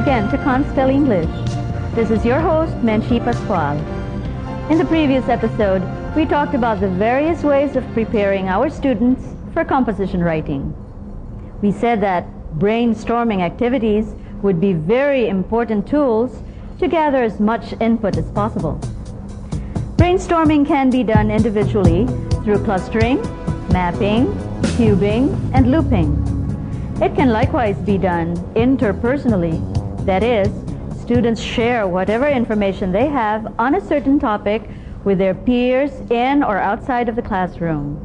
again to Conspell English. This is your host, Menchi Pascual. In the previous episode, we talked about the various ways of preparing our students for composition writing. We said that brainstorming activities would be very important tools to gather as much input as possible. Brainstorming can be done individually through clustering, mapping, cubing, and looping. It can likewise be done interpersonally. That is, students share whatever information they have on a certain topic with their peers in or outside of the classroom.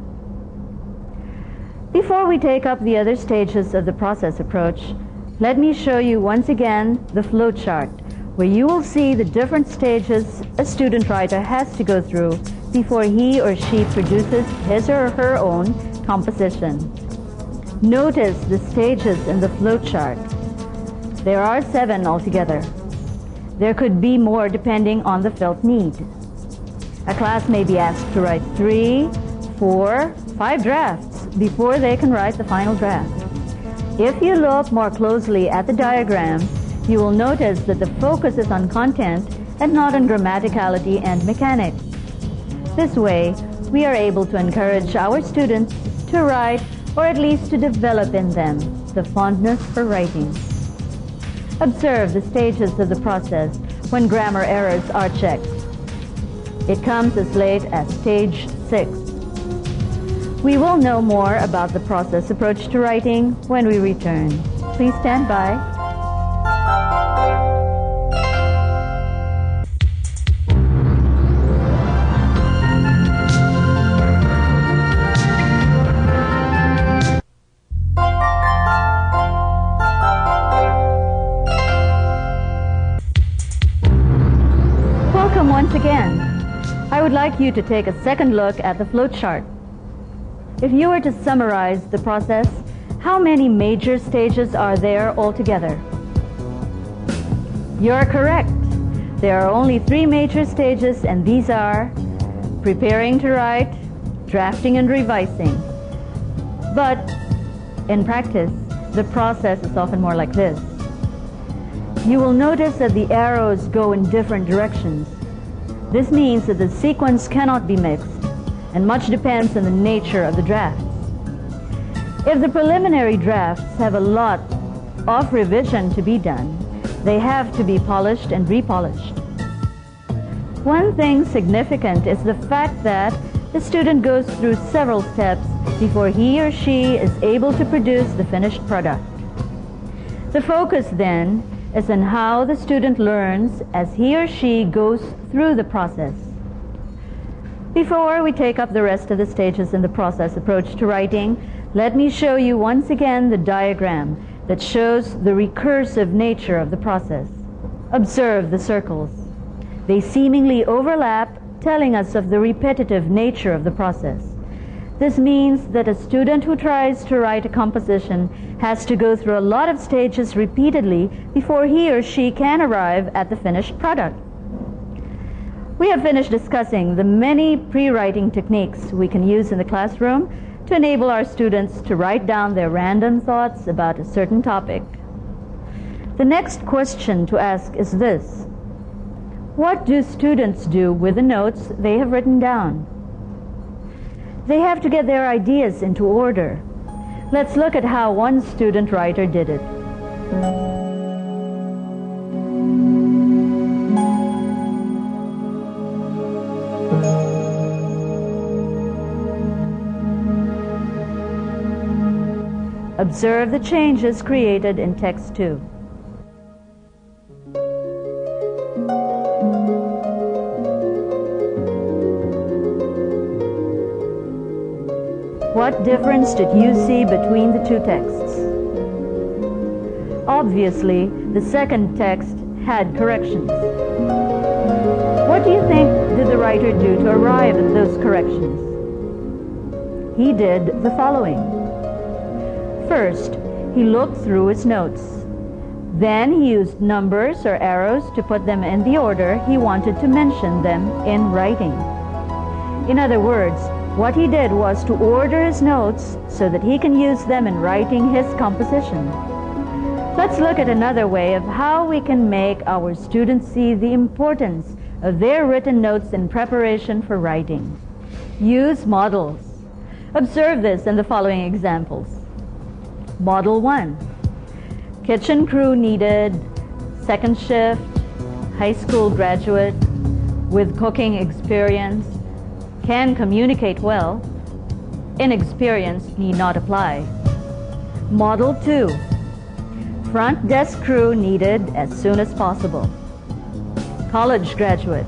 Before we take up the other stages of the process approach, let me show you once again the flow chart, where you will see the different stages a student writer has to go through before he or she produces his or her own composition. Notice the stages in the flow chart. There are 7 altogether. There could be more depending on the felt need. A class may be asked to write 3, 4, 5 drafts before they can write the final draft. If you look more closely at the diagram, you will notice that the focus is on content and not on grammaticality and mechanics. This way, we are able to encourage our students to write, or at least to develop in them the fondness for writing. Observe the stages of the process when grammar errors are checked. It comes as late as stage 6. We will know more about the process approach to writing when we return. Please stand by. Once again, I would like you to take a second look at the flowchart. If you were to summarize the process, how many major stages are there altogether? You're correct. There are only 3 major stages, and these are preparing to write, drafting, and revising. But in practice, the process is often more like this. You will notice that the arrows go in different directions. This means that the sequence cannot be mixed, and much depends on the nature of the drafts. If the preliminary drafts have a lot of revision to be done, they have to be polished and repolished. One thing significant is the fact that the student goes through several steps before he or she is able to produce the finished product. The focus then is on how the student learns as he or she goes through the process. Before we take up the rest of the stages in the process approach to writing, let me show you once again the diagram that shows the recursive nature of the process. Observe the circles. They seemingly overlap, telling us of the repetitive nature of the process. This means that a student who tries to write a composition has to go through a lot of stages repeatedly before he or she can arrive at the finished product. We have finished discussing the many pre-writing techniques we can use in the classroom to enable our students to write down their random thoughts about a certain topic. The next question to ask is this: what do students do with the notes they have written down? They have to get their ideas into order. Let's look at how one student writer did it. Observe the changes created in text 2. What difference did you see between the 2 texts? Obviously, the second text had corrections. What do you think did the writer do to arrive at those corrections? He did the following. First, he looked through his notes. Then he used numbers or arrows to put them in the order he wanted to mention them in writing. In other words, what he did was to order his notes so that he can use them in writing his composition. Let's look at another way of how we can make our students see the importance of their written notes in preparation for writing. Use models. Observe this in the following examples. Model 1. Kitchen crew needed, second shift, high school graduate, with cooking experience, can communicate well, inexperience need not apply. Model 2. Front desk crew needed as soon as possible. College graduate,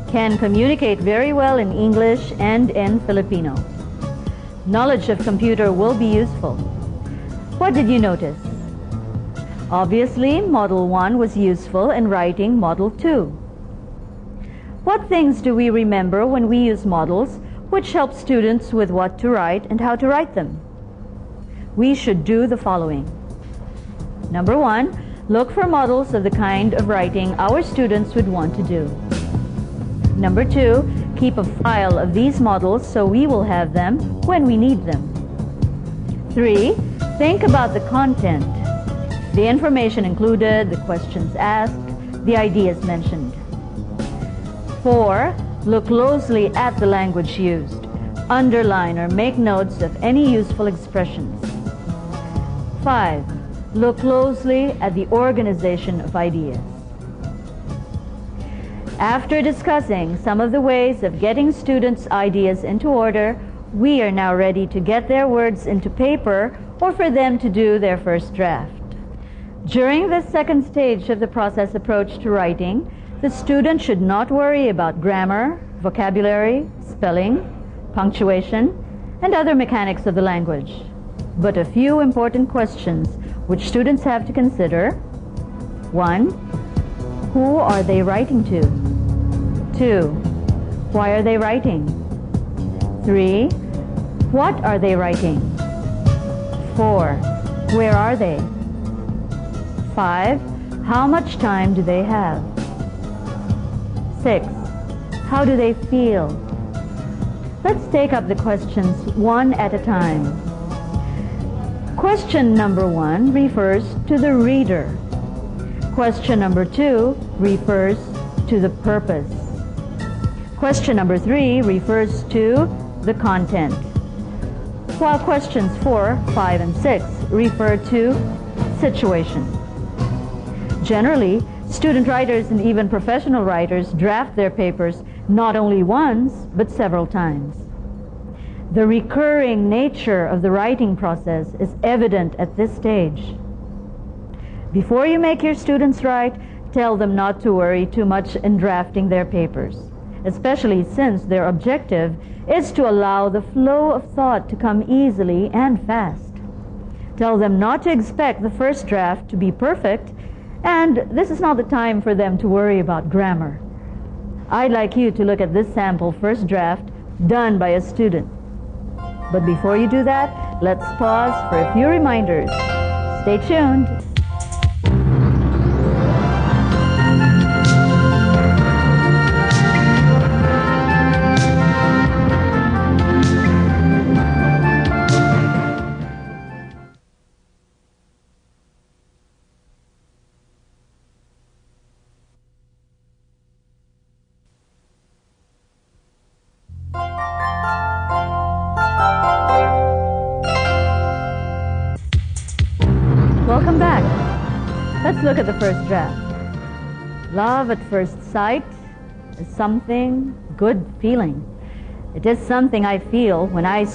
can communicate very well in English and in Filipino. Knowledge of computer will be useful. What did you notice? Obviously, Model 1 was useful in writing Model 2. What things do we remember when we use models which help students with what to write and how to write them? We should do the following. Number 1, look for models of the kind of writing our students would want to do. Number 2, keep a file of these models so we will have them when we need them. 3, think about the content, the information included, the questions asked, the ideas mentioned. 4, look closely at the language used. Underline or make notes of any useful expressions. 5, look closely at the organization of ideas. After discussing some of the ways of getting students' ideas into order, we are now ready to get their words into paper or for them to do their first draft. During this second stage of the process approach to writing, the student should not worry about grammar, vocabulary, spelling, punctuation, and other mechanics of the language, but a few important questions which students have to consider. 1. Who are they writing to? 2. Why are they writing? 3. What are they writing? 4. Where are they? 5. How much time do they have? 6. How do they feel? Let's take up the questions one at a time. Question number 1 refers to the reader. Question number 2 refers to the purpose. Question number 3 refers to the content, while questions 4, 5, and 6 refer to situation. Generally, student writers and even professional writers draft their papers not only once, but several times. The recurring nature of the writing process is evident at this stage. Before you make your students write, tell them not to worry too much in drafting their papers, especially since their objective is to allow the flow of thought to come easily and fast. Tell them not to expect the first draft to be perfect, and this is not the time for them to worry about grammar. I'd like you to look at this sample first draft done by a student. But before you do that, let's pause for a few reminders. Stay tuned. Welcome back. Let's look at the first draft. Love at first sight is something good feeling. It is something I feel when I